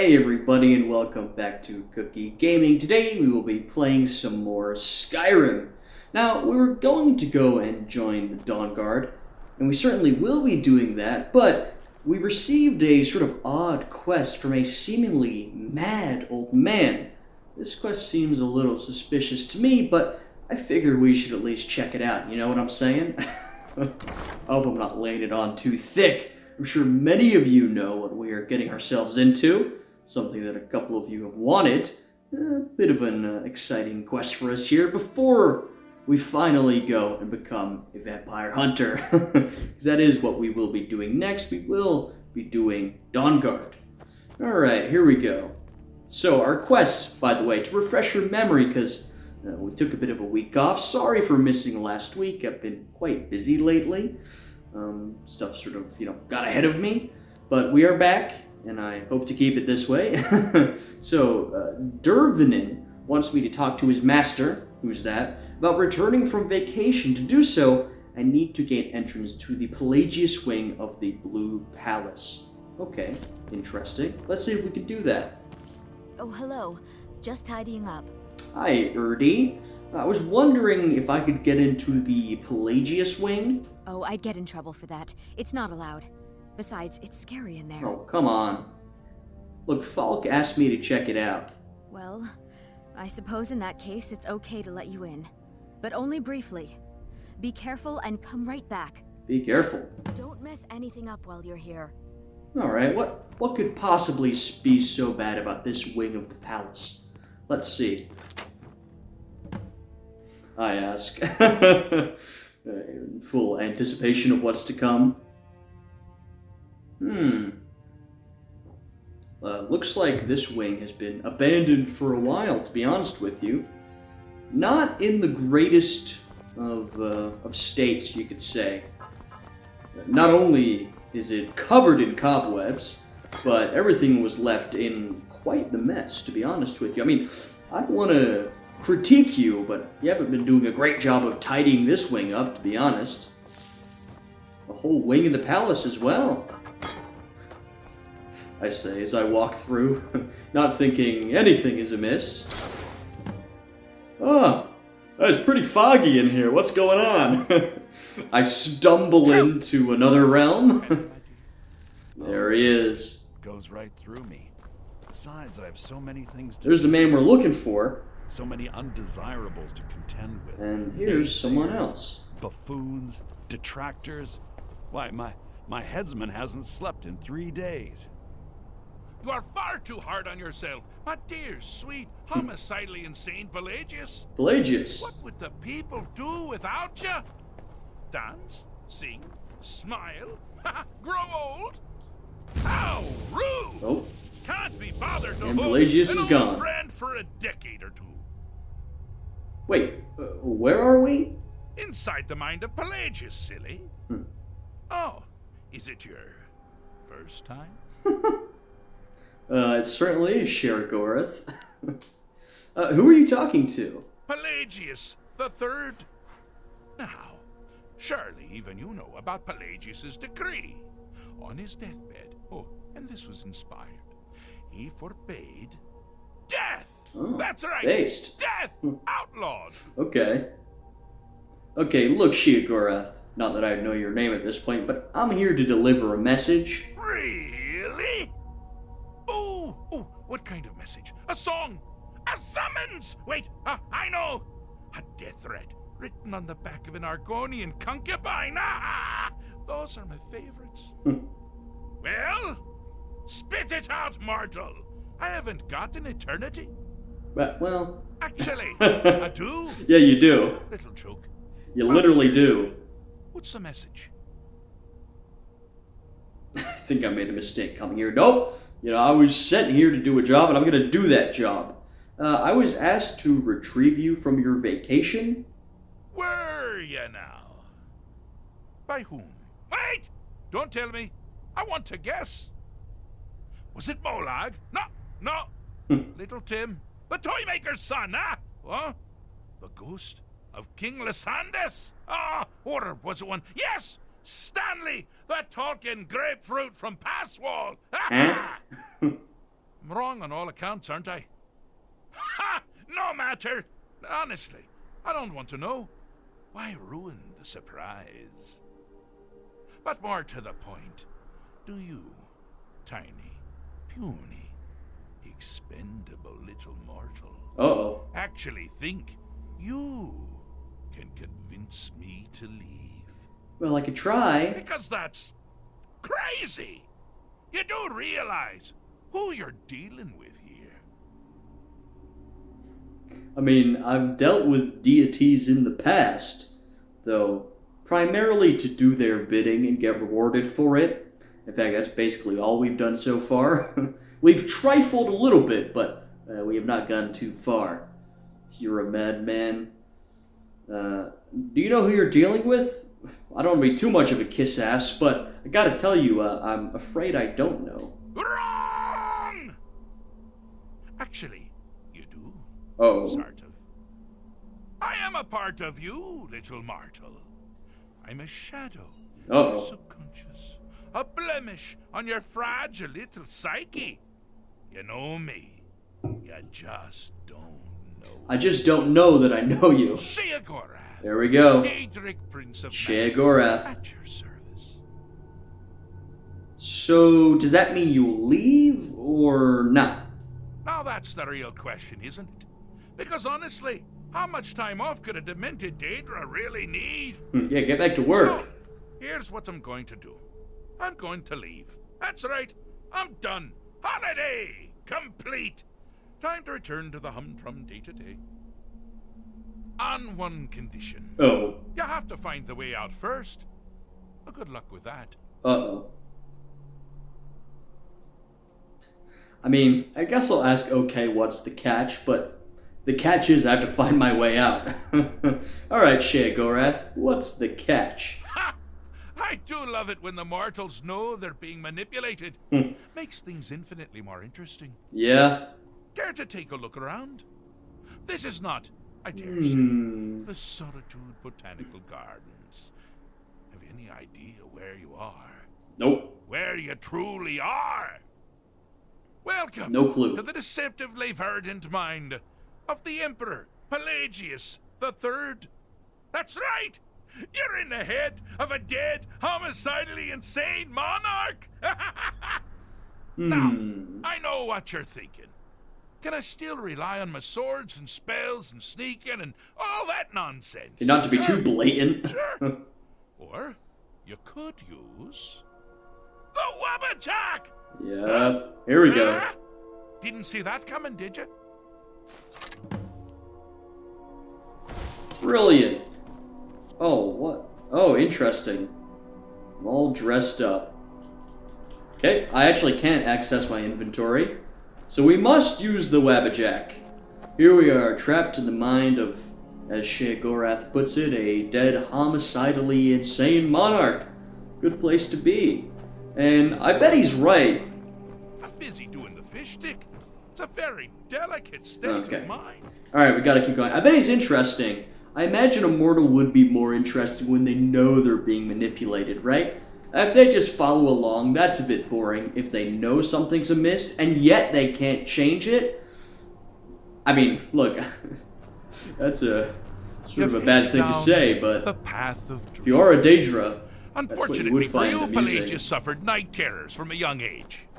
Hey everybody and welcome back to Cookie Gaming. Today we will be playing some more Skyrim. Now, we were going to go and join the Dawnguard, and we certainly will be doing that, but we received a sort of odd quest from a seemingly mad old man. This quest seems a little suspicious to me, but I figure we should at least check it out, you know what I'm saying? I hope I'm not laying it on too thick. I'm sure many of you know what we are getting ourselves into, something that a couple of you have wanted. A bit of an exciting quest for us here before we finally go and become a vampire hunter. Because that is what we will be doing next. We will be doing Dawnguard. Alright, here we go. So our quest, by the way, to refresh your memory, because we took a bit of a week off. Sorry for missing last week. I've been quite busy lately. Stuff sort of, got ahead of me. But we are back, and I hope to keep it this way. So, Dervinin wants me to talk to his master, who's that, about returning from vacation. To do so, I need to gain entrance to the Pelagius wing of the Blue Palace. Okay, interesting. Let's see if we can do that. Oh, hello. Just tidying up. Hi, Erdy. I was wondering if I could get into the Pelagius wing. Oh, I'd get in trouble for that. It's not allowed. Besides, it's scary in there. Oh, come on. Look, Falk asked me to check it out. Well, I suppose in that case it's okay to let you in. But only briefly. Be careful and come right back. Be careful. Don't mess anything up while you're here. Alright, what could possibly be so bad about this wing of the palace? Let's see. I ask. In full anticipation of what's to come. Looks like this wing has been abandoned for a while, to be honest with you. Not in the greatest of states, you could say. Not only is it covered in cobwebs, but everything was left in quite the mess, to be honest with you. I mean, I don't want to critique you, but you haven't been doing a great job of tidying this wing up, to be honest. The whole wing of the palace as well, I say as I walk through, not thinking anything is amiss. Oh, it's pretty foggy in here. What's going on? I stumble into another realm. There he is. Goes right through me. Besides, I have so many things to There's the man we're looking for. So many undesirables to contend with. And here's someone else. Buffoons, detractors. Why, my headsman hasn't slept in 3 days. You are far too hard on yourself, my dear, sweet, homicidally insane Pelagius. Pelagius. What would the people do without you? Dance, sing, smile, grow old? How rude! Oh. Can't be bothered to And hold Pelagius an is old gone. friend for a decade or two. Wait, where are we? Inside the mind of Pelagius, silly. Oh, is it your first time? It certainly is Sheogorath. Who are you talking to? Pelagius the Third. Now, surely even you know about Pelagius's decree. On his deathbed, and this was inspired, he forbade death. Oh, that's right. based. Death, outlawed. Okay. Okay, look, Sheogorath. Not that I know your name at this point, but I'm here to deliver a message. Really? Oh, what kind of message? A song? A summons? Wait, I know. A death threat written on the back of an Argonian concubine. Those are my favorites. Well, spit it out, mortal. I haven't got an eternity. Well... Actually, I do. Yeah, you do. Little joke. You literally seriously, do. What's the message? I think I made a mistake coming here. Nope. I was sent here to do a job, and I'm going to do that job. I was asked to retrieve you from your vacation. Were you now? By whom? Wait! Don't tell me. I want to guess. Was it Molag? No. Little Tim. The Toymaker's son, huh? What? The ghost of King Lysandes? Or was it one? Yes! Stanley, the talking grapefruit from Passwall. I'm wrong on all accounts, aren't I? Ha! No matter! Honestly, I don't want to know. Why ruin the surprise? But more to the point, do you, tiny, puny, expendable little mortal, Uh-oh. actually think you can convince me to leave? Well, I could try. Because that's crazy! You do realize who you're dealing with here. I mean, I've dealt with deities in the past, though primarily to do their bidding and get rewarded for it. In fact, that's basically all we've done so far. We've trifled a little bit, but we have not gone too far. You're a madman. Do you know who you're dealing with? I don't want to be too much of a kiss-ass, but I gotta tell you, I'm afraid I don't know. Wrong! Actually, you do. Oh. Sort of. I am a part of you, little mortal. I'm a shadow. Uh-oh. Subconscious. A blemish on your fragile little psyche. You know me. You just don't know. I just don't know that I know you. Sheogorath. There we go. Daedric Prince of Sheogorath. Magic at your service. So, does that mean you'll leave, or not? Now that's the real question, isn't it? Because honestly, how much time off could a demented Daedra really need? Yeah, get back to work. So, here's what I'm going to do. I'm going to leave. That's right. I'm done. Holiday complete. Time to return to the humdrum day-to-day. On one condition. Oh. You have to find the way out first. Well, good luck with that. Uh-oh. I mean, I guess I'll ask, okay, what's the catch? But the catch is I have to find my way out. Alright, Sheogorath, what's the catch? Ha! I do love it when the mortals know they're being manipulated. Makes things infinitely more interesting. Yeah? Care to take a look around? This is not, I dare say, the Solitude Botanical Gardens. Have you any idea where you are? Nope. Where you truly are? Welcome No clue. to the deceptively verdant mind of the Emperor Pelagius III. That's right! You're in the head of a dead, homicidally insane monarch! Now, I know what you're thinking. Can I still rely on my swords and spells and sneaking and all that nonsense? Not to be too blatant. Sure. Or you could use the Wabbajack! Yeah, here we go. Didn't see that coming, did you? Brilliant. Oh, what? Oh, interesting. I'm all dressed up. Okay, I actually can't access my inventory. So we must use the Wabbajack. Here we are, trapped in the mind of, as Sheogorath puts it, a dead, homicidally insane monarch. Good place to be. And I bet he's right. I'm busy doing the fish stick. It's a very delicate state of mind. Alright, we gotta keep going. I bet he's interesting. I imagine a mortal would be more interesting when they know they're being manipulated, right? If they just follow along, that's a bit boring. If they know something's amiss, and yet they can't change it, I mean, look, that's a sort of a bad thing to say, but the path of if you are a Daedra, unfortunately for you, amusing. Pelagius suffered night terrors from a young age.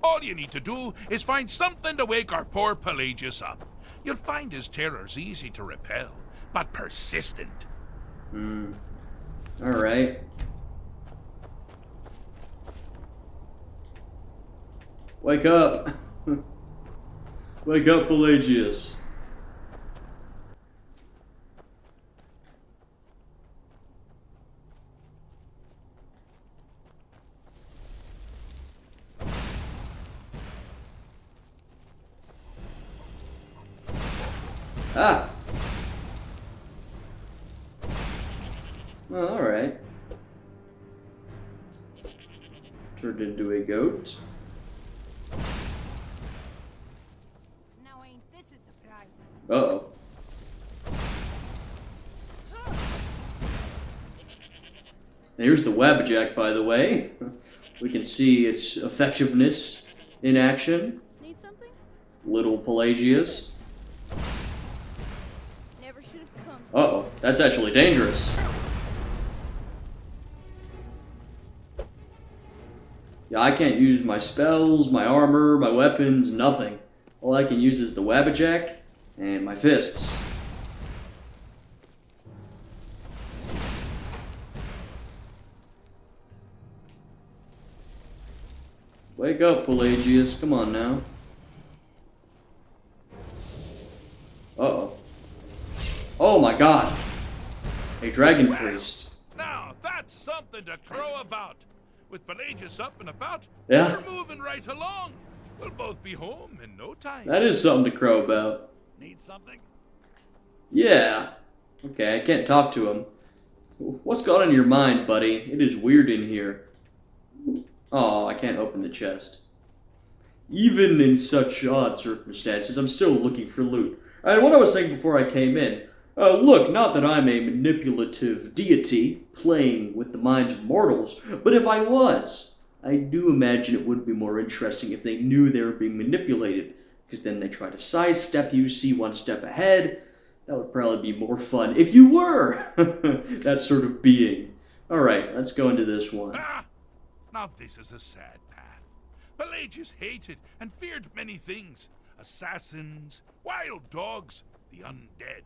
All you need to do is find something to wake our poor Pelagius up. You'll find his terrors easy to repel, but persistent. Alright. Wake up! Wake up, Pelagius. Ah! Well, alright. Turned into a goat. Now ain't this a surprise? Uh-oh. Here's the Wabbajack, by the way. We can see its effectiveness in action. little Pelagius. Never should have come. Uh-oh, that's actually dangerous. Yeah, I can't use my spells, my armor, my weapons, nothing. All I can use is the Wabbajack and my fists. Wake up, Pelagius. Come on now. Uh-oh. Oh my god. A dragon priest. Now that's something to crow about. With Pelagius up and about, Yeah. we're moving right along. We'll both be home in no time. That is something to crow about. Need something? Yeah. Okay, I can't talk to him. What's gone on your mind, buddy? It is weird in here. Oh, I can't open the chest. Even in such odd circumstances, I'm still looking for loot. And what I was saying before I came in, look, not that I'm a manipulative deity playing with the minds of mortals, but if I was, I do imagine it would be more interesting if they knew they were being manipulated, because then they try to sidestep you, see one step ahead. That would probably be more fun if you were that sort of being. Alright, let's go into this one. Ah! Now this is a sad path. Pelagius hated and feared many things. Assassins, wild dogs, the undead,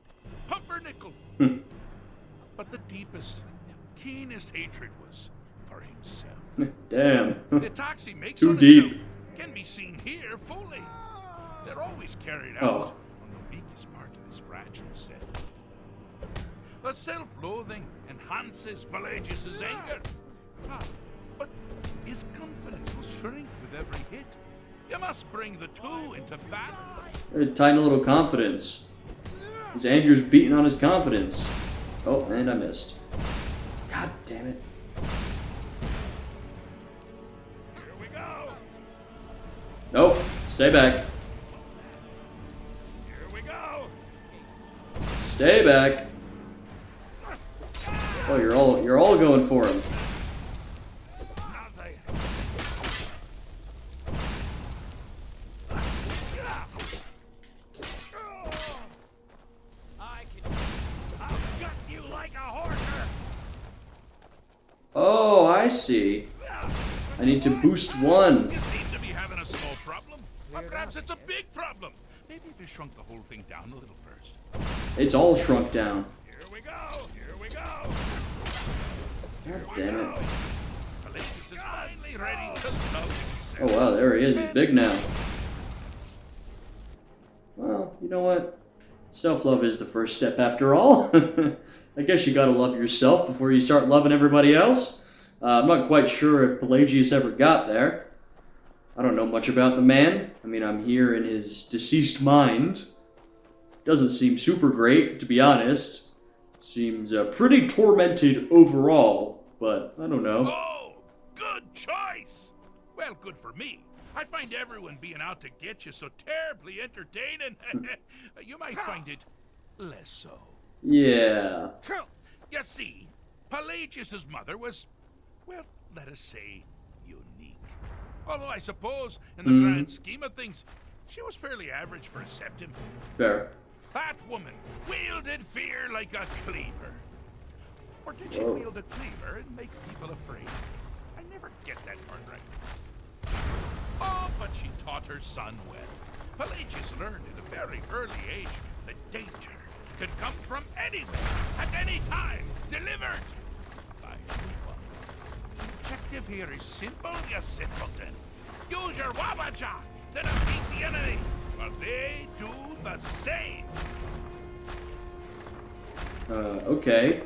pumpernickel. But the deepest, keenest hatred was for himself. Damn. The attacks he makes Too on deep. himself can be seen here fully. They're always carried out Oh. on the weakest part of his fragile self. The self-loathing enhances Pelagius' anger. But his confidence will shrink with every hit. You must bring the two into balance. A tiny little confidence. His anger's beating on his confidence. Oh, and I missed. God damn it. Here we go. Nope. Stay back. Here we go. Stay back. Oh, you're all going for him. Nothing. I'll gut you like a horser. Oh, I see. I need to boost one. You seem to be having a small problem. Or perhaps it's a big problem. Maybe if you shrunk the whole thing down a little first. It's all shrunk down. Here we go. Here we go. God damn it. Pelagius is finally ready to love Oh wow, there he is. He's big now. Well, you know what? Self-love is the first step after all. I guess you gotta love yourself before you start loving everybody else. I'm not quite sure if Pelagius ever got there. I don't know much about the man. I mean, I'm here in his deceased mind. Doesn't seem super great, to be honest. Seems pretty tormented overall, but I don't know. Oh, good choice. Well, good for me. I find everyone being out to get you so terribly entertaining. You might find it less so. Yeah. You see, Pelagius' mother was, well, let us say, unique. Although I suppose, in the grand scheme of things, she was fairly average for a septim. Fair. That woman wielded fear like a cleaver. Or did she Whoa. wield a cleaver and make people afraid? I never get that part right. Oh, but she taught her son well. Pelagius learned at a very early age that danger could come from anywhere, at any time, delivered by anyone. The objective here is simple, you simpleton. Use your Wabaja to defeat the enemy, while they do the same. Okay.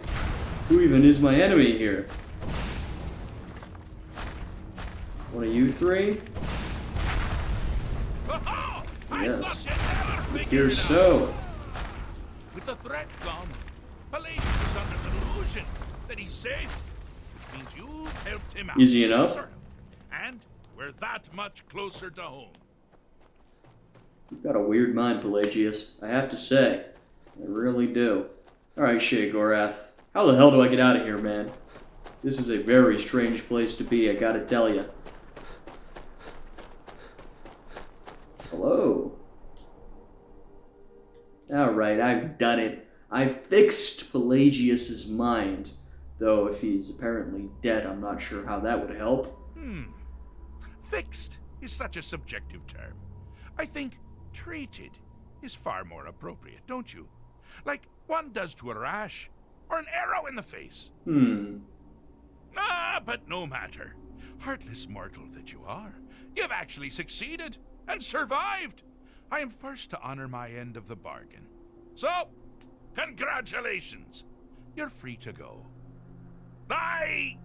Who even is my enemy here? One of you three? Oh, I Yes. thought you'd never figure Here it out. so. With the threat gone, Pelagius is under the illusion that he's safe, which means you helped him out. Easy enough. Sort of. And we're that much closer to home. You've got a weird mind, Pelagius. I have to say. I really do. Alright, Sheogorath. How the hell do I get out of here, man? This is a very strange place to be, I gotta tell you. Hello. Alright, I've done it. I've fixed Pelagius's mind. Though if he's apparently dead, I'm not sure how that would help. Fixed is such a subjective term. I think treated is far more appropriate, don't you? Like one does to a rash, or an arrow in the face. But no matter. Heartless mortal that you are, you've actually succeeded and survived. I am first to honor my end of the bargain. So, congratulations. You're free to go. I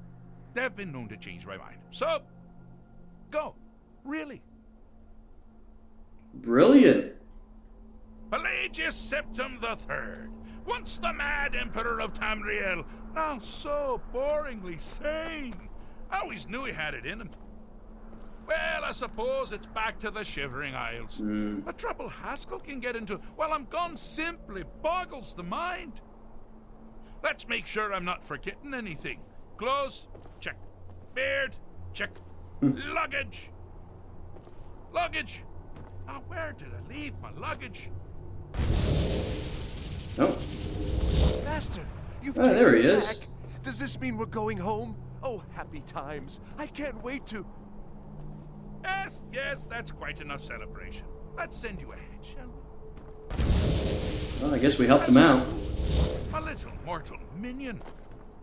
have been known to change my mind. So, go. Really. Brilliant. Pelagius Septim III, once the mad emperor of Tamriel, now so boringly sane. I always knew he had it in him. Well, I suppose it's back to the Shivering Isles. The trouble Haskell can get into while I'm gone simply boggles the mind. Let's make sure I'm not forgetting anything. Clothes, check. Beard, check. Luggage. Luggage. Now, where did I leave my luggage? Oh. Master, you've There he taken it is. back. Does this mean we're going home? Oh, happy times. I can't wait to... Yes, that's quite enough celebration. Let's send you ahead, shall we? Well, I guess we helped him out. A little mortal minion.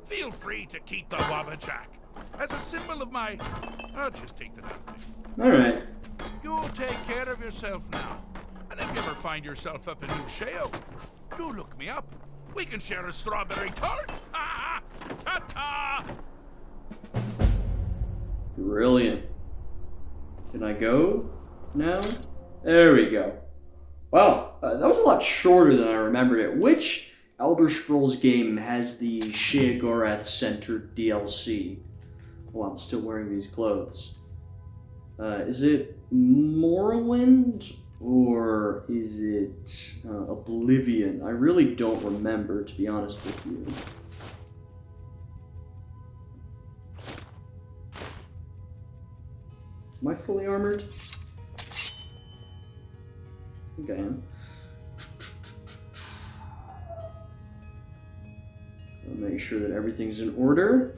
Feel free to keep the Wabbajack as a symbol of my... I'll just take the damn thing. Alright. You take care of yourself now. And if you ever find yourself up in New Sheo, do look me up. We can share a strawberry tart. Ta-ta! Brilliant. Can I go now? There we go. Wow, that was a lot shorter than I remembered it. Which Elder Scrolls game has the Sheogorath-centered DLC? Oh, I'm still wearing these clothes. Is it Morrowind or is it Oblivion? I really don't remember, to be honest with you. Am I fully armored? I think I am. I'll make sure that everything's in order.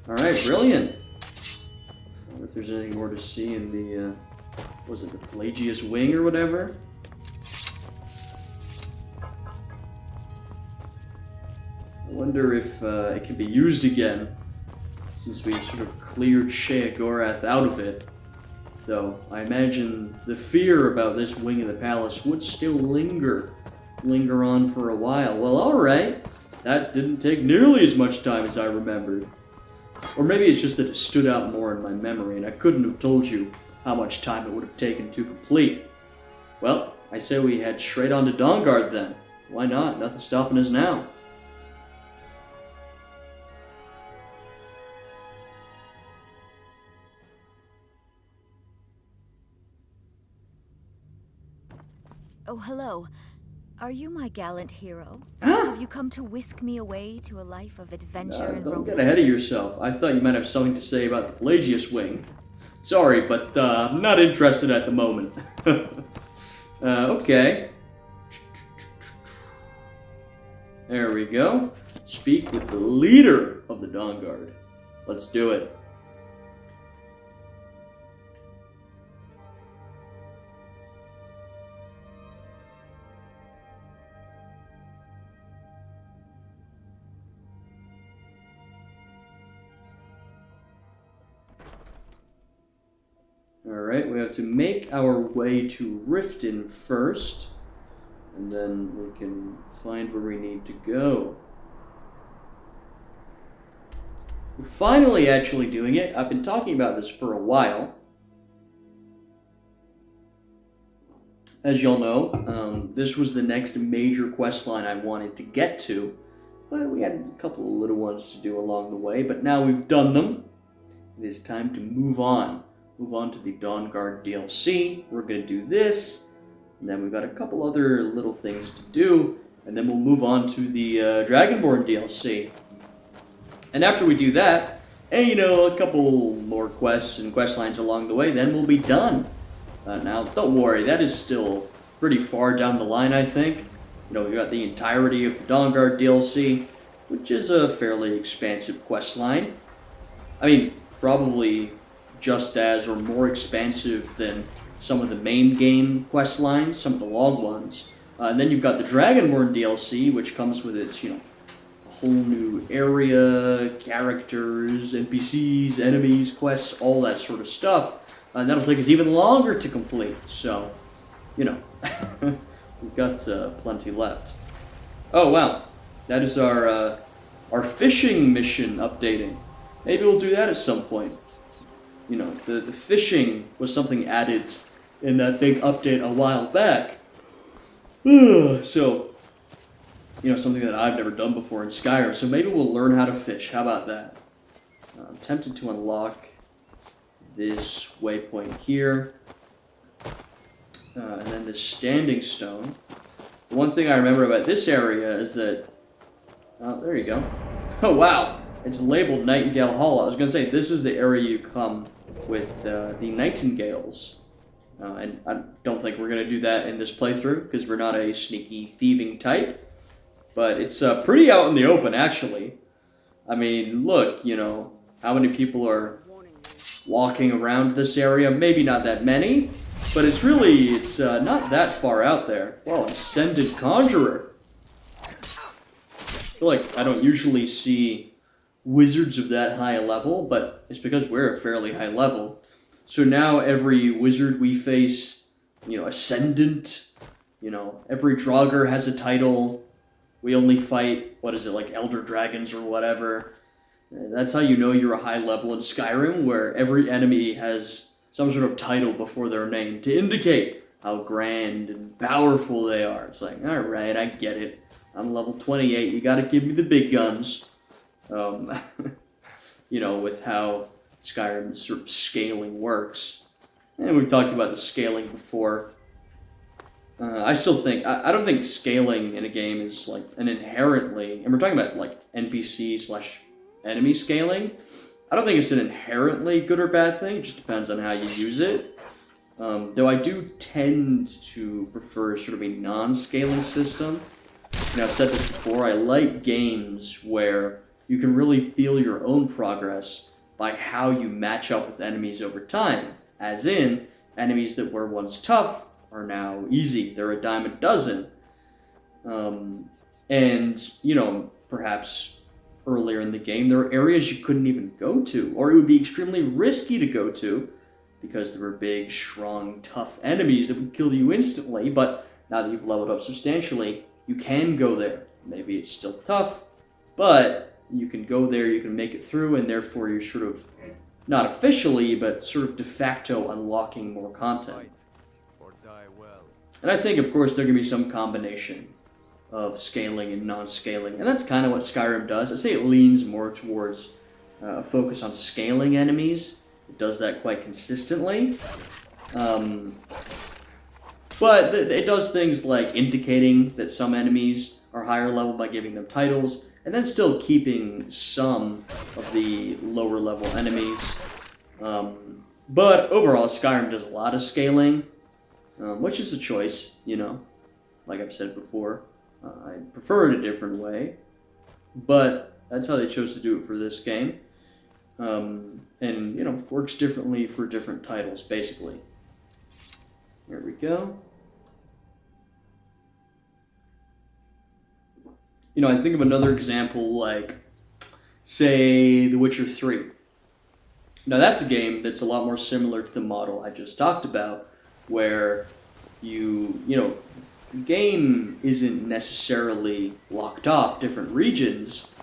Alright, brilliant. I wonder if there's anything more to see in the, was it the Pelagius wing or whatever? I wonder if it can be used again, since we sort of cleared Sheogorath out of it. Though, I imagine the fear about this wing of the palace would still linger on for a while. Well, alright. That didn't take nearly as much time as I remembered. Or maybe it's just that it stood out more in my memory, and I couldn't have told you how much time it would have taken to complete. Well, I say we head straight on to Dawnguard then. Why not? Nothing's stopping us now. Oh, hello. Are you my gallant hero? Huh? Have you come to whisk me away to a life of adventure and Don't romance? get ahead of yourself. I thought you might have something to say about the Pelagius wing. Sorry, but I'm not interested at the moment. Okay. There we go. Speak with the leader of the Dawnguard. Let's do it. Alright, we have to make our way to Riften first, and then we can find where we need to go. We're finally actually doing it. I've been talking about this for a while. As y'all know, this was the next major quest line I wanted to get to, but we had a couple of little ones to do along the way, but now we've done them. It is time to move on. Move on to the Dawnguard DLC. We're going to do this, and then we've got a couple other little things to do, and then we'll move on to the Dragonborn DLC. And after we do that, and a couple more quests and quest lines along the way, then we'll be done. Now, don't worry, that is still pretty far down the line, I think. We got the entirety of the Dawnguard DLC, which is a fairly expansive quest line. I mean, probably just as or more expansive than some of the main game quest lines, some of the long ones. And then you've got the Dragonborn DLC, which comes with its, a whole new area, characters, NPCs, enemies, quests, all that sort of stuff. And that'll take us even longer to complete. So, we've got plenty left. Oh wow, that is our fishing mission updating. Maybe we'll do that at some point. The fishing was something added in that big update a while back. So, something that I've never done before in Skyrim. So maybe we'll learn how to fish. How about that? I'm tempted to unlock this waypoint here. And then this standing stone. The one thing I remember about this area is that... Oh, there you go. Oh, wow. It's labeled Nightingale Hall. I was going to say, this is the area you come with the Nightingales. And I don't think we're going to do that in this playthrough, because we're not a sneaky, thieving type. But it's pretty out in the open, actually. I mean, look, how many people are walking around this area? Maybe not that many, but it's not that far out there. Well, Ascended Conjurer. I feel like I don't usually see wizards of that high a level, but it's because we're a fairly high level. So now every wizard we face, Ascendant, every Draugr has a title. We only fight, Elder Dragons or whatever. That's how you know you're a high level in Skyrim, where every enemy has some sort of title before their name to indicate how grand and powerful they are. It's like, alright, I get it. I'm level 28, you gotta give me the big guns. With how Skyrim's sort of scaling works. And we've talked about the scaling before. I still think, I don't think scaling in a game is an inherently, and we're talking about NPC/enemy scaling. I don't think it's an inherently good or bad thing, it just depends on how you use it. Though I do tend to prefer sort of a non-scaling system. I've said this before, I like games where you can really feel your own progress by how you match up with enemies over time. As in, enemies that were once tough are now easy. They're a dime a dozen. Perhaps earlier in the game, there were areas you couldn't even go to, or it would be extremely risky to go to, because there were big, strong, tough enemies that would kill you instantly, but now that you've leveled up substantially, you can go there. Maybe it's still tough, but you can go there, you can make it through, and therefore you're sort of, not officially, but sort of de facto unlocking more content. And I think, of course, there can be some combination of scaling and non-scaling, and that's kind of what Skyrim does. I say it leans more towards a focus on scaling enemies. It does that quite consistently. But it does things like indicating that some enemies are higher level by giving them titles, and then still keeping some of the lower level enemies. But overall, Skyrim does a lot of scaling, which is a choice, like I've said before. I prefer it a different way, but that's how they chose to do it for this game. And, works differently for different titles, basically. There we go. I think of another example like, say, The Witcher 3. Now that's a game that's a lot more similar to the model I just talked about, where the game isn't necessarily locked off different regions,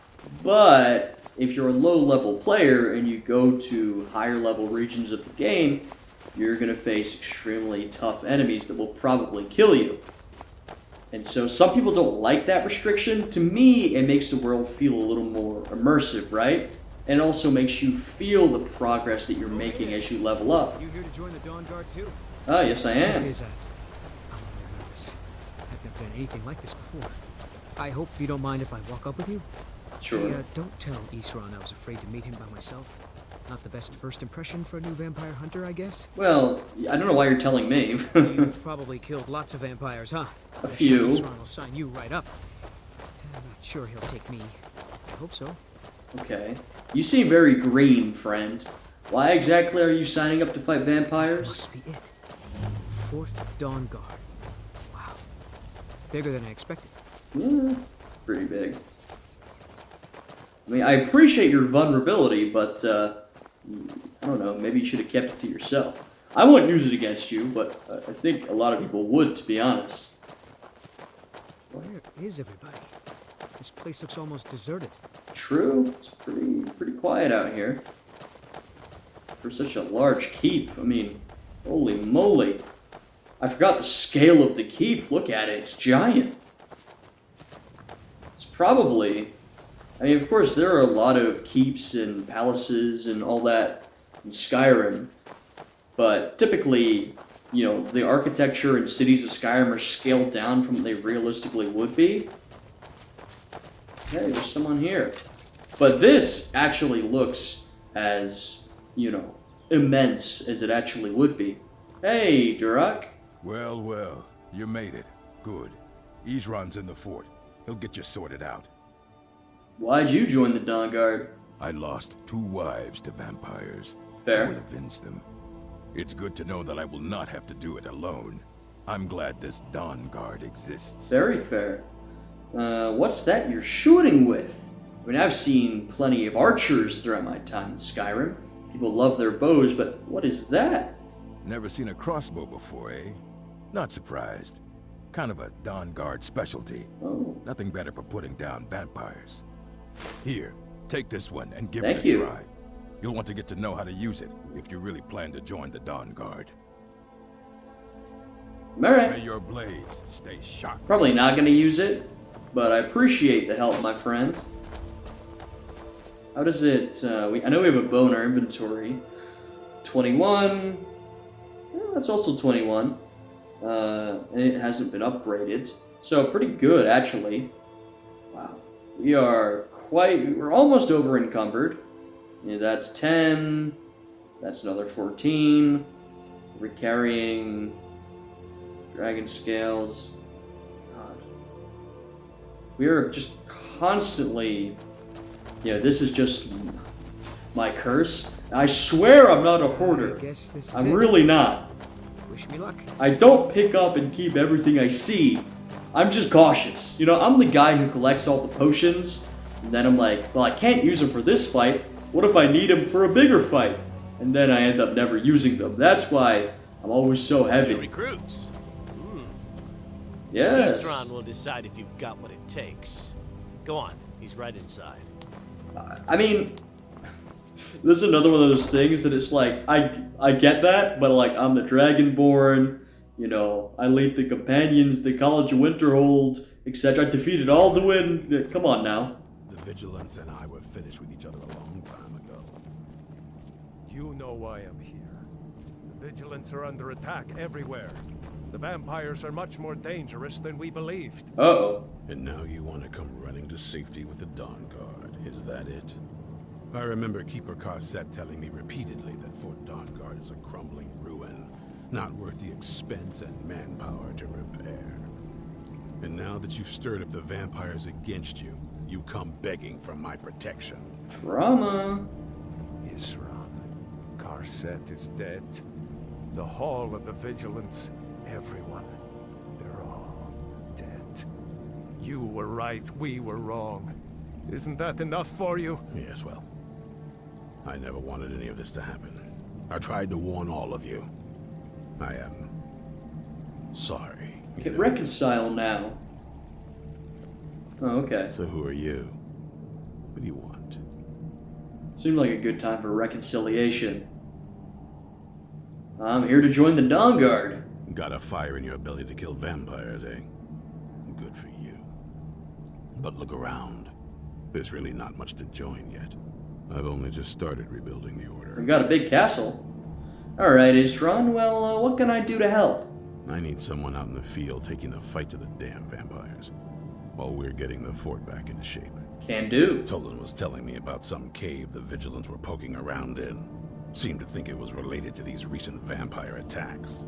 but if you're a low-level player and you go to higher-level regions of the game, you're going to face extremely tough enemies that will probably kill you. And so some people don't like that restriction. To me, it makes the world feel a little more immersive, right? And it also makes you feel the progress that you're making as you level up. You here to join the Dawnguard too? Oh, yes I am. I'm a little nervous. I've never done anything like this before. I hope you don't mind if I walk up with you? Sure. Hey, don't tell Isran I was afraid to meet him by myself. Not the best first impression for a new vampire hunter, I guess? Well, I don't know why you're telling me. You've probably killed lots of vampires, huh? A few. This one will sign you right up. I'm not sure he'll take me. I hope so. Okay. You seem very green, friend. Why exactly are you signing up to fight vampires? Must be it. Fort Dawnguard. Wow. Bigger than I expected. Yeah, pretty big. I mean, I appreciate your vulnerability, but, I don't know, maybe you should have kept it to yourself. I wouldn't use it against you, but I think a lot of people would, to be honest. Where is everybody? This place looks almost deserted. True. It's pretty quiet out here. For such a large keep, I mean, holy moly. I forgot the scale of the keep. Look at it. It's giant. It's probably... I mean, of course, there are a lot of keeps and palaces and all that in Skyrim. But typically, you know, the architecture and cities of Skyrim are scaled down from what they realistically would be. Hey, there's someone here. But this actually looks as, you know, immense as it actually would be. Hey, Durak. Well, well, you made it. Good. Isran's in the fort. He'll get you sorted out. Why'd you join the Dawnguard? I lost 2 wives to vampires. Fair. I will avenge them. It's good to know that I will not have to do it alone. I'm glad this Dawnguard exists. Very fair. What's that you're shooting with? I mean, I've seen plenty of archers throughout my time in Skyrim. People love their bows, but what is that? Never seen a crossbow before, eh? Not surprised. Kind of a Dawnguard specialty. Oh. Nothing better for putting down vampires. Here, take this one and give Thank it a you. try. You'll want to get to know how to use it if you really plan to join the Dawnguard. Alright. May your blades stay sharp. Probably not going to use it, but I appreciate the help, my friend. How does it... I know we have a bow in our inventory. 21. Yeah, that's also 21. And it hasn't been upgraded. So pretty good, actually. Wow. We're almost over encumbered. Yeah, that's 10. That's another 14. We're carrying dragon scales. God. We are just constantly... this is just my curse. I swear I'm not a hoarder. I guess this is I'm it. really not. Wish me luck. I don't pick up and keep everything I see. I'm just cautious. I'm the guy who collects all the potions, and then I'm like, well, I can't use them for this fight. What if I need them for a bigger fight? And then I end up never using them. That's why I'm always so heavy. Recruits. Yes. Isran will decide if you've got what it takes. Go on, he's right inside. I mean, this is another one of those things that it's like, I get that, but like, I'm the Dragonborn, I lead the companions, the College of Winterhold, etc. I defeated Alduin. Come on now. The Vigilance and I were finished with each other a long time ago. You know why I'm here. The Vigilants are under attack everywhere. The vampires are much more dangerous than we believed. Uh-oh. And now you want to come running to safety with the Dawnguard, is that it? I remember Keeper Carset telling me repeatedly that Fort Dawnguard is a crumbling ruin, not worth the expense and manpower to repair. And now that you've stirred up the vampires against you, you come begging for my protection. Drama. Isran, Carset is dead. The Hall of the Vigilance, everyone, they're all dead. You were right, we were wrong. Isn't that enough for you? Yes, well, I never wanted any of this to happen. I tried to warn all of you. I am sorry. We can reconcile now. Oh, okay. So who are you? What do you want? Seemed like a good time for reconciliation. I'm here to join the Dawnguard. Got a fire in your ability to kill vampires, eh? Good for you. But look around. There's really not much to join yet. I've only just started rebuilding the Order. We've got a big castle. Alright, Isran, well, what can I do to help? I need someone out in the field taking the fight to the damn vampires, while we're getting the fort back into shape. Can do. Tolan was telling me about some cave the Vigilants were poking around in. Seemed to think it was related to these recent vampire attacks.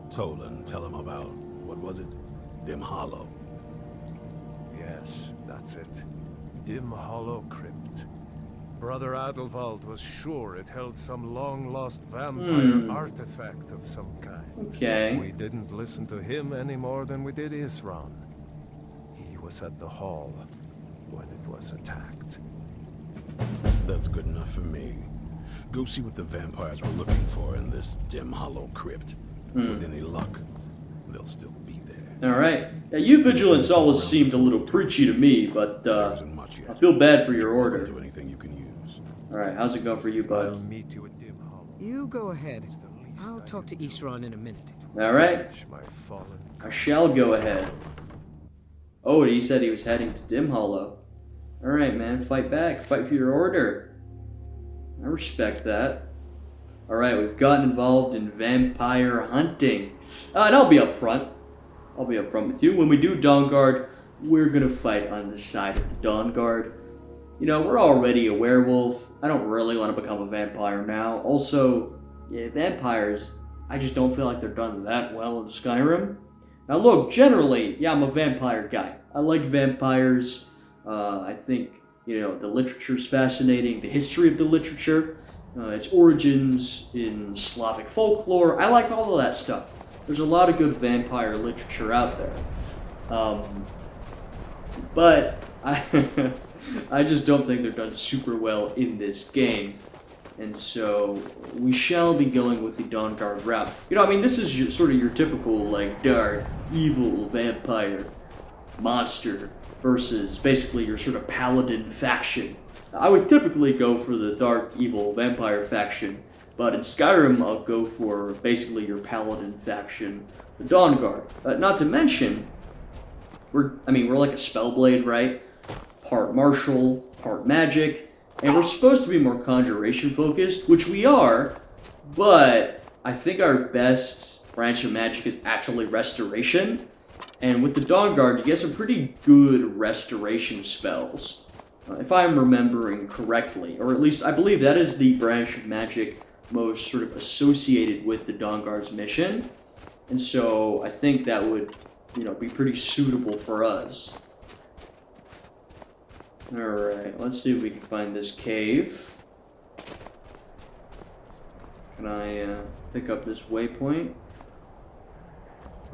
Tolan, tell him about, what was it? Dim Hollow. Yes, that's it. Dim Hollow Crypt. Brother Adelwald was sure it held some long-lost vampire artifact of some kind. Okay. We didn't listen to him any more than we did Isran. He was at the hall when it was attacked. That's good enough for me. Go see what the vampires were looking for in this Dim Hollow Crypt. With any luck, they'll still be there. Alright. Yeah, you Vigilants always seemed a little preachy to me, but I feel bad for your order. Do anything you can use. Alright, how's it going for you, I'll bud? meet you at Dim Hollow. You go ahead. I'll talk to Isran in a minute. Alright. My fallen I shall go ahead. Oh, he said he was heading to Dim Hollow. Alright, man, fight back. Fight for your order. I respect that. Alright, we've gotten involved in vampire hunting. And I'll be up front. I'll be up front with you. When we do Dawnguard, we're gonna fight on the side of the Dawnguard. You know, we're already a werewolf. I don't really want to become a vampire now. Also, yeah, vampires, I just don't feel like they're done that well in Skyrim. Now look, generally, yeah, I'm a vampire guy. I like vampires. I think, you know, the literature's fascinating. The history of the literature, its origins in Slavic folklore. I like all of that stuff. There's a lot of good vampire literature out there. But I just don't think they're done super well in this game. And so we shall be going with the Dawnguard route. You know, I mean, this is sort of your typical, like, dark, evil vampire monster versus basically your sort of paladin faction. I would typically go for the dark, evil vampire faction, but in Skyrim I'll go for basically your paladin faction, the Dawnguard. Not to mention, we're like a spellblade, right? Part martial, part magic, and we're supposed to be more conjuration focused, which we are, but I think our best branch of magic is actually restoration. And with the Dawnguard, you get some pretty good restoration spells, if I'm remembering correctly, or at least I believe that is the branch of magic most sort of associated with the Dawnguard's mission. And so I think that would, you know, be pretty suitable for us. Alright, let's see if we can find this cave. Can I pick up this waypoint?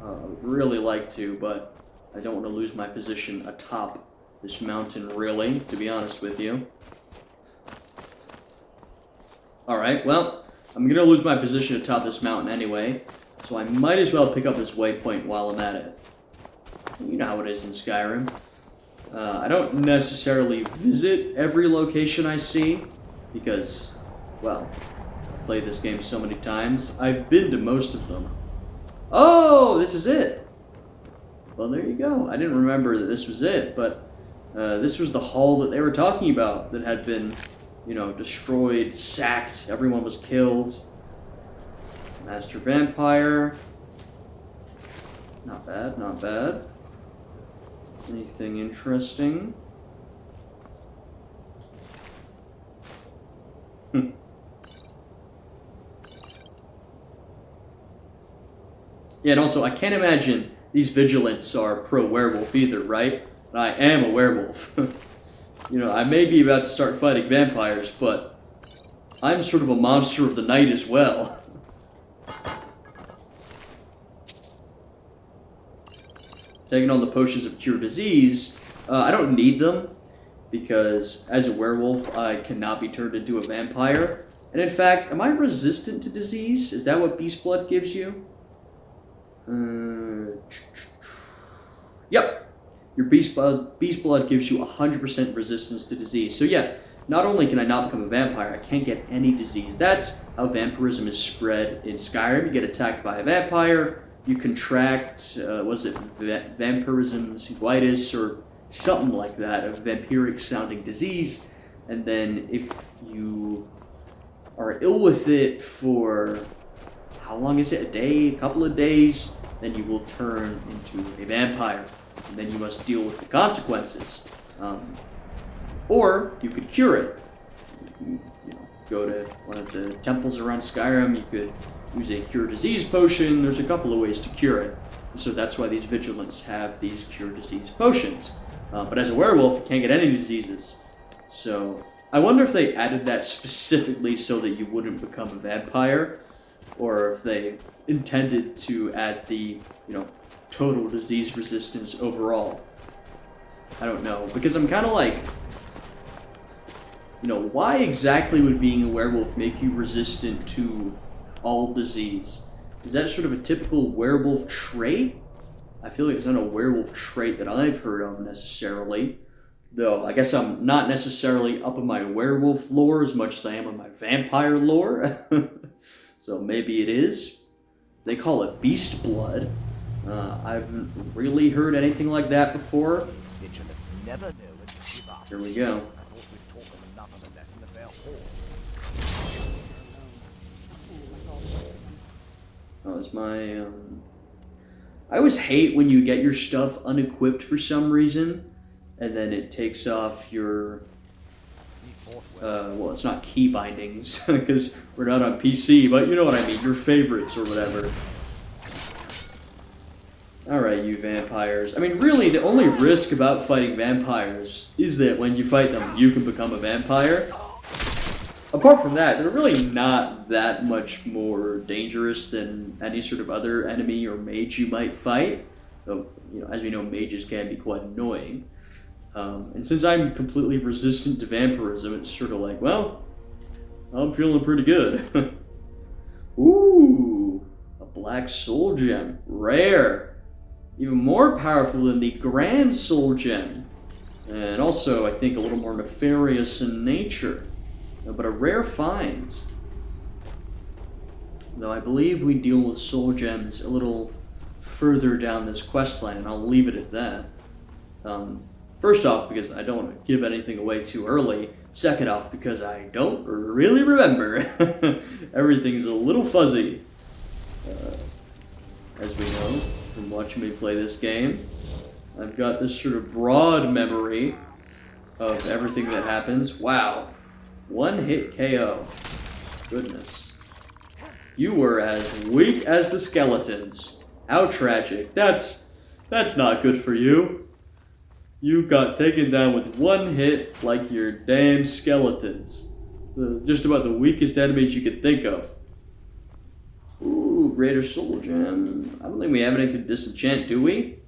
I would really like to, but I don't want to lose my position atop this mountain, really, to be honest with you. Alright, well, I'm going to lose my position atop this mountain anyway, so I might as well pick up this waypoint while I'm at it. You know how it is in Skyrim. I don't necessarily visit every location I see, because, well, I've played this game so many times. I've been to most of them. Oh, this is it! Well, there you go. I didn't remember that this was it, but this was the hall that they were talking about that had been, you know, destroyed, sacked, everyone was killed. Master Vampire. Not bad, not bad. Anything interesting? Yeah, and also, I can't imagine these Vigilants are pro-werewolf either, right? And I am a werewolf. You know, I may be about to start fighting vampires, but I'm sort of a monster of the night as well. Taking on the potions of cure disease, I don't need them, because as a werewolf, I cannot be turned into a vampire. And in fact, am I resistant to disease? Is that what Beast Blood gives you? Yep. Your Beast Blood gives you 100% resistance to disease. So yeah, not only can I not become a vampire, I can't get any disease. That's how vampirism is spread in Skyrim. You get attacked by a vampire, you contract, vampirism syncytial or something like that, a vampiric sounding disease, and then if you are ill with it for, how long is it, a day, a couple of days, then you will turn into a vampire, and then you must deal with the consequences. or you could cure it. You know, go to one of the temples around Skyrim, you could use a cure disease potion. There's a couple of ways to cure it. So that's why these vigilants have these cure disease potions. But as a werewolf, you can't get any diseases. So I wonder if they added that specifically so that you wouldn't become a vampire, or if they intended to add the, total disease resistance overall. I don't know, because I'm kind of like, why exactly would being a werewolf make you resistant to all disease? Is that sort of a typical werewolf trait? I feel like it's not a werewolf trait that I've heard of necessarily. Though, I guess I'm not necessarily up in my werewolf lore as much as I am in my vampire lore. So maybe it is. They call it beast blood. I haven't really heard anything like that before. Here we go. Oh, it's my, I always hate when you get your stuff unequipped for some reason, and then it takes off your, well, it's not key bindings, because we're not on PC, but you know what I mean, your favorites or whatever. Alright, you vampires. I mean, really, the only risk about fighting vampires is that when you fight them, you can become a vampire. Apart from that, they're really not that much more dangerous than any sort of other enemy or mage you might fight. Though, as we know, mages can be quite annoying. And since I'm completely resistant to vampirism, it's sort of like, well, I'm feeling pretty good. Ooh, a black soul gem. Rare. Even more powerful than the grand soul gem. And also, I think, a little more nefarious in nature. But a rare find. Though I believe we deal with soul gems a little further down this quest line, and I'll leave it at that. First off, because I don't want to give anything away too early. Second off, because I don't really remember. Everything's a little fuzzy. As we know from watching me play this game. I've got this sort of broad memory of everything that happens. Wow. One hit KO. Goodness. You were as weak as the skeletons. How tragic. That's not good for you. You got taken down with one hit like your damn skeletons. Just about the weakest enemies you could think of. Ooh, Greater Soul Gem. I don't think we have anything to disenchant, do we?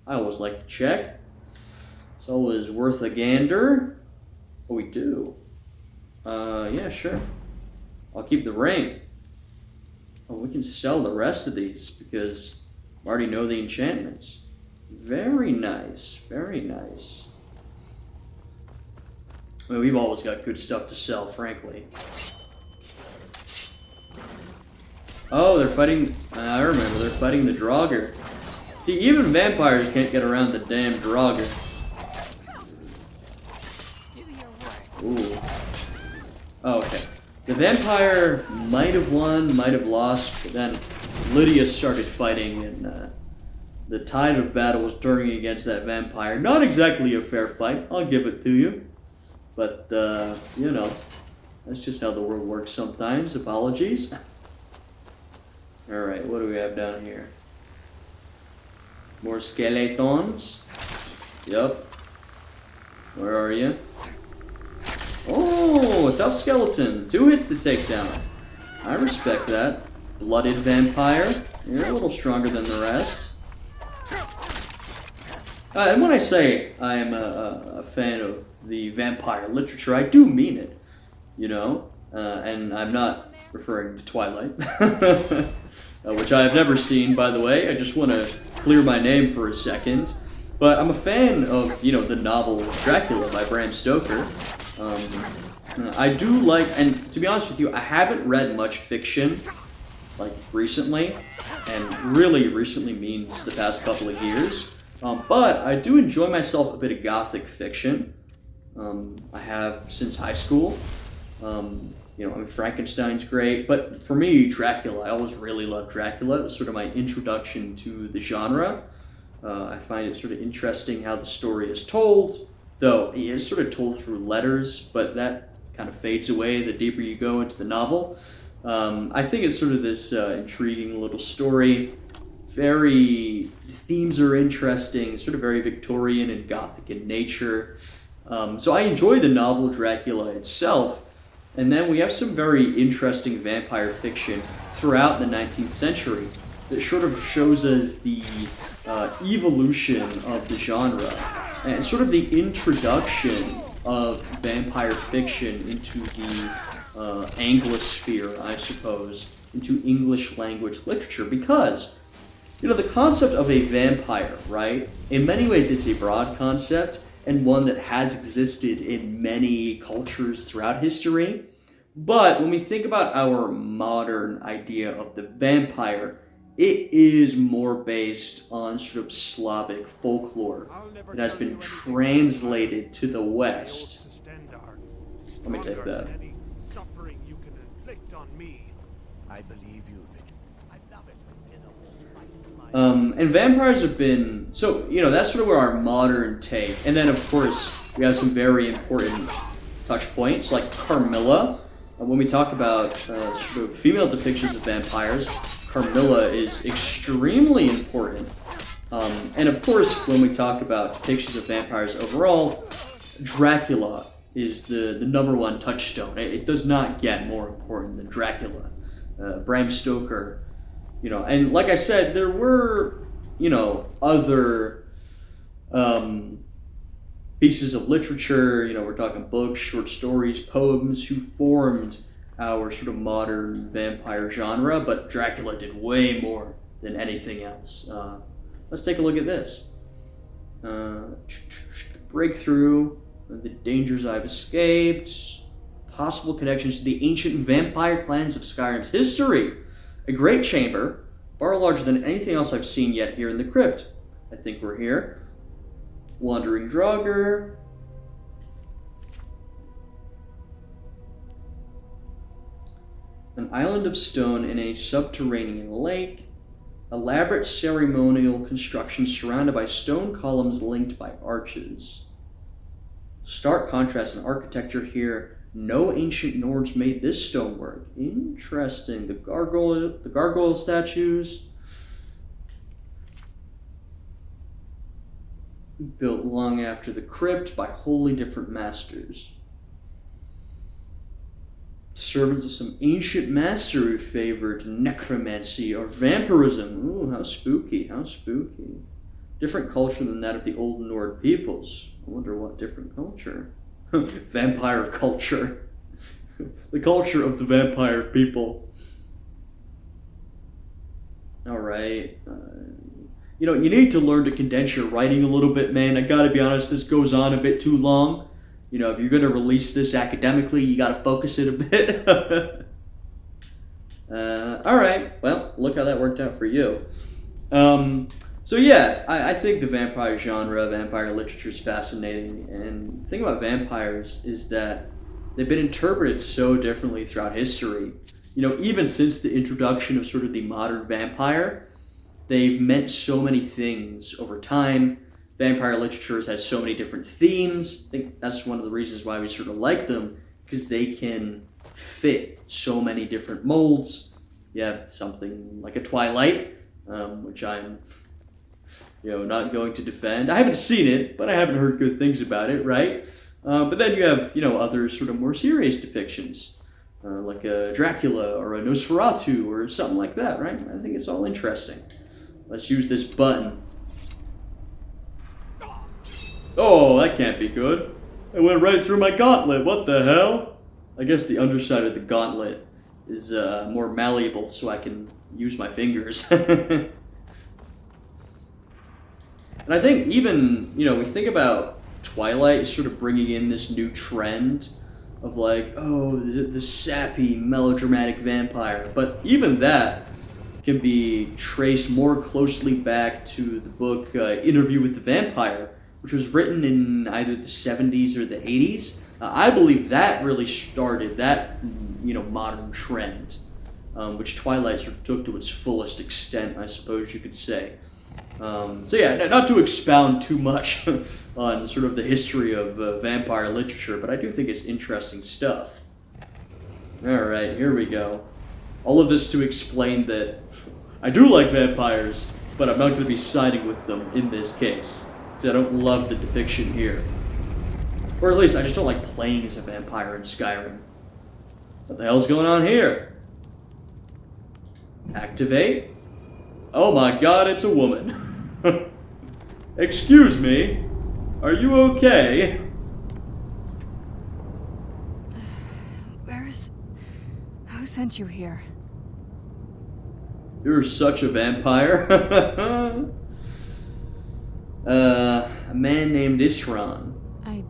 I always like to check. It's always worth a gander. Oh, we do. Yeah, sure. I'll keep the ring. Oh, we can sell the rest of these because I already know the enchantments. Very nice. Very nice. Well, we've always got good stuff to sell, frankly. Oh, they're fighting... I remember, they're fighting the Draugr. See, even vampires can't get around the damn Draugr. Ooh. Oh, okay. The vampire might have won, might have lost, but then Lydia started fighting, and the tide of battle was turning against that vampire. Not exactly a fair fight, I'll give it to you. But, that's just how the world works sometimes. Apologies. Alright, what do we have down here? More skeletons. Yep. Where are you? Oh, a tough skeleton. 2 hits to take down. I respect that. Blooded vampire. You're a little stronger than the rest. And when I say I am a fan of the vampire literature, I do mean it. And I'm not referring to Twilight. Which I have never seen, by the way. I just want to clear my name for a second. But I'm a fan of, the novel Dracula by Bram Stoker. I do like, and to be honest with you, I haven't read much fiction, recently. And really recently means the past couple of years. But I do enjoy myself a bit of gothic fiction. I have since high school. Frankenstein's great, but for me, Dracula, I always really loved Dracula. It was sort of my introduction to the genre. I find it sort of interesting how the story is told. though it's sort of told through letters, but that kind of fades away the deeper you go into the novel. I think it's sort of this intriguing little story. The themes are interesting, sort of very Victorian and Gothic in nature. So I enjoy the novel Dracula itself. And then we have some very interesting vampire fiction throughout the 19th century that sort of shows us the evolution of the genre and sort of the introduction of vampire fiction into the Anglosphere, I suppose, into English language literature. Because, the concept of a vampire, right, in many ways it's a broad concept, and one that has existed in many cultures throughout history. But when we think about our modern idea of the vampire, it is more based on sort of Slavic folklore that has been translated to the West. Let me take that. And vampires have been, so, that's sort of where our modern take. And then, of course, we have some very important touch points, like Carmilla. When we talk about sort of female depictions of vampires, Carmilla is extremely important. And, of course, when we talk about depictions of vampires overall, Dracula is the number one touchstone. It does not get more important than Dracula. Bram Stoker. And like I said, there were, other pieces of literature, we're talking books, short stories, poems, who formed our sort of modern vampire genre, but Dracula did way more than anything else. Let's take a look at this. Breakthrough, the dangers I've escaped, possible connections to the ancient vampire clans of Skyrim's history. A great chamber, far larger than anything else I've seen yet here in the crypt. I think we're here. Wandering Draugr. An island of stone in a subterranean lake. Elaborate ceremonial construction surrounded by stone columns linked by arches. Stark contrast in architecture here. No ancient Nords made this stonework. Interesting. The gargoyle statues. Built long after the crypt by wholly different masters. Servants of some ancient master who favored necromancy or vampirism. Ooh, how spooky, how spooky. Different culture than that of the old Nord peoples. I wonder what different culture. Vampire culture. The culture of the vampire people. Alright. You need to learn to condense your writing a little bit, man. I gotta be honest, this goes on a bit too long. If you're gonna release this academically, you gotta focus it a bit. Alright, well, look how that worked out for you. So yeah, I think the vampire genre, vampire literature is fascinating, and the thing about vampires is that they've been interpreted so differently throughout history. Even since the introduction of sort of the modern vampire, they've meant so many things over time. Vampire literature has had so many different themes. I think that's one of the reasons why we sort of like them, because they can fit so many different molds. You have something like a Twilight, which I'm not going to defend. I haven't seen it, but I haven't heard good things about it, right? But then you have, other sort of more serious depictions, like a Dracula or a Nosferatu or something like that, right? I think it's all interesting. Let's use this button. Oh, that can't be good. It went right through my gauntlet. What the hell? I guess the underside of the gauntlet is more malleable, so I can use my fingers. And I think even, we think about Twilight sort of bringing in this new trend of like, oh, the sappy, melodramatic vampire. But even that can be traced more closely back to the book Interview with the Vampire, which was written in either the 70s or the 80s. I believe that really started that, modern trend, which Twilight sort of took to its fullest extent, I suppose you could say. So yeah, not to expound too much on sort of the history of vampire literature, but I do think it's interesting stuff. Alright, here we go. All of this to explain that I do like vampires, but I'm not going to be siding with them in this case, because I don't love the depiction here. Or at least I just don't like playing as a vampire in Skyrim. What the hell's going on here? Activate? Oh my god, it's a woman. Excuse me, are you okay? Who sent you here? You're such a vampire. A man named Isran. I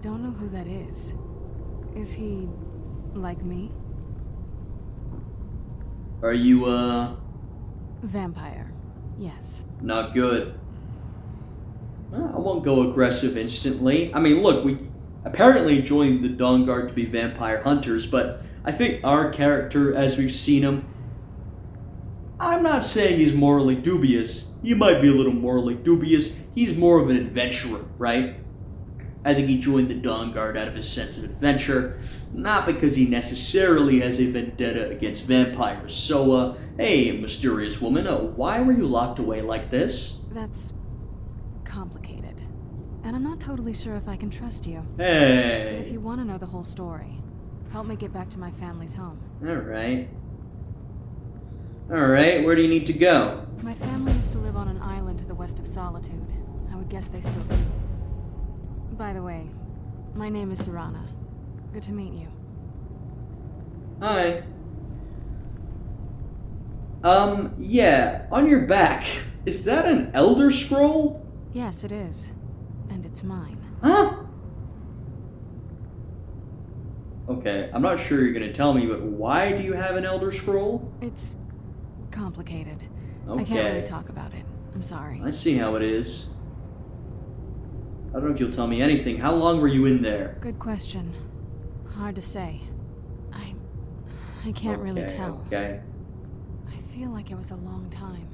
don't know who that is. Is he like me? Are you, Vampire, yes. not good? Well, I won't go aggressive instantly. I mean, look, we apparently joined the Dawnguard to be vampire hunters, but I think our character, as we've seen him, I'm not saying he's morally dubious. He might be a little morally dubious. He's more of an adventurer, right? I think he joined the Dawnguard out of his sense of adventure, not because he necessarily has a vendetta against vampires. So, hey, mysterious woman, why were you locked away like this? That's complicated. And I'm not totally sure if I can trust you. Hey. But if you want to know the whole story, help me get back to my family's home. Alright. Alright, where do you need to go? My family used to live on an island to the west of Solitude. I would guess they still do. By the way, my name is Serana. Good to meet you. Hi. Yeah, on your back, is that an Elder Scroll? Yes, it is. And it's mine. Huh? Okay, I'm not sure you're gonna tell me, but why do you have an Elder Scroll? It's complicated. Okay. I can't really talk about it. I'm sorry. I see how it is. I don't know if you'll tell me anything. How long were you in there? Good question. Hard to say. I can't really tell. Okay. I feel like it was a long time.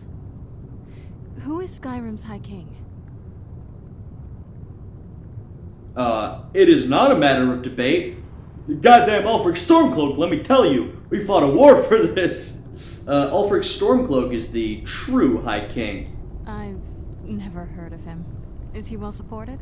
Who is Skyrim's High King? It is not a matter of debate. You goddamn Ulfric Stormcloak, let me tell you. We fought a war for this. Ulfric Stormcloak is the true High King. I've never heard of him. Is he well supported?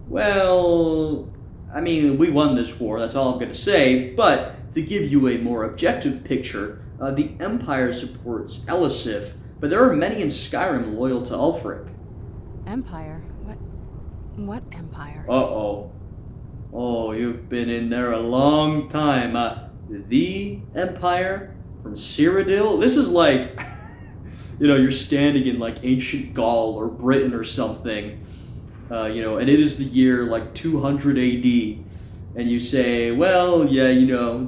Well, I mean, we won this war, that's all I'm going to say, but to give you a more objective picture, the Empire supports Elisif, but there are many in Skyrim loyal to Ulfric. Empire? What empire? Uh-oh. Oh, you've been in there a long time. The Empire from Cyrodiil? This is like, you're standing in like ancient Gaul or Britain or something, and it is the year like 200 AD, and you say, well, yeah,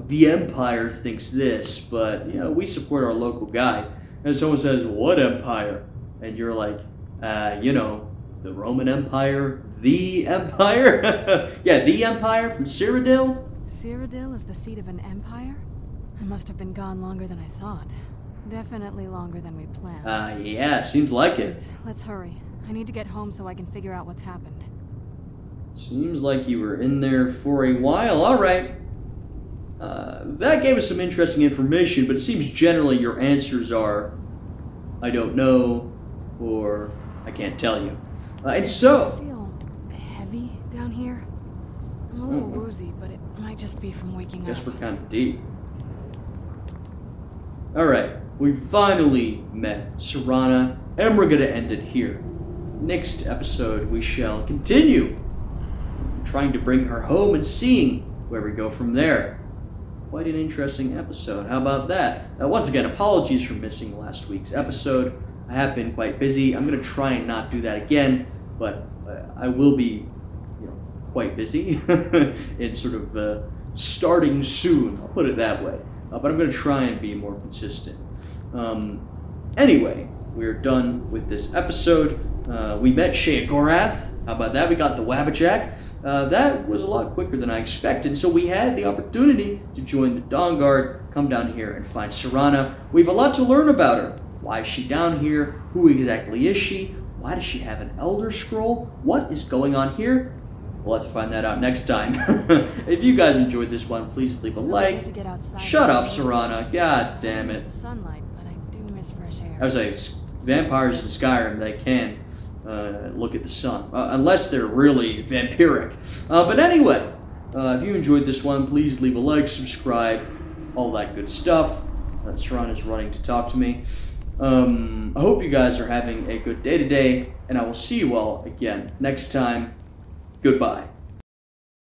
the Empire thinks this, but, we support our local guy. And someone says, what empire? And you're like, the Roman Empire, the Empire? Yeah, the Empire from Cyrodiil? Cyrodiil is the seat of an empire? It must have been gone longer than I thought. Definitely longer than we planned. Yeah, seems like it. Please, let's hurry. I need to get home so I can figure out what's happened. Seems like you were in there for a while. All right. That gave us some interesting information, but it seems generally your answers are, I don't know, or I can't tell you. And so... I feel heavy down here. I'm a little woozy, but it might just be from waking up. Guess we're kind of deep. Alright, we finally met Serana, and we're going to end it here. Next episode, we shall continue trying to bring her home and seeing where we go from there. Quite an interesting episode. How about that? Once again, apologies for missing last week's episode. I have been quite busy. I'm going to try and not do that again, but I will be, quite busy in sort of starting soon. I'll put it that way. But I'm going to try and be more consistent. Anyway, we're done with this episode. We met Sheogorath. How about that? We got the Wabbajack. That was a lot quicker than I expected, so we had the opportunity to join the Dawnguard, come down here and find Serana. We have a lot to learn about her. Why is she down here? Who exactly is she? Why does she have an Elder Scroll? What is going on here? We'll have to find that out next time. If you guys enjoyed this one, please leave a like. Shut up, Serana. God damn I it. miss the sunlight, but I do miss fresh air. I was like, vampires in Skyrim, they can look at the sun. Unless they're really vampiric. But anyway, if you enjoyed this one, please leave a like, subscribe, all that good stuff. Serana's running to talk to me. I hope you guys are having a good day today, and I will see you all again next time. Goodbye.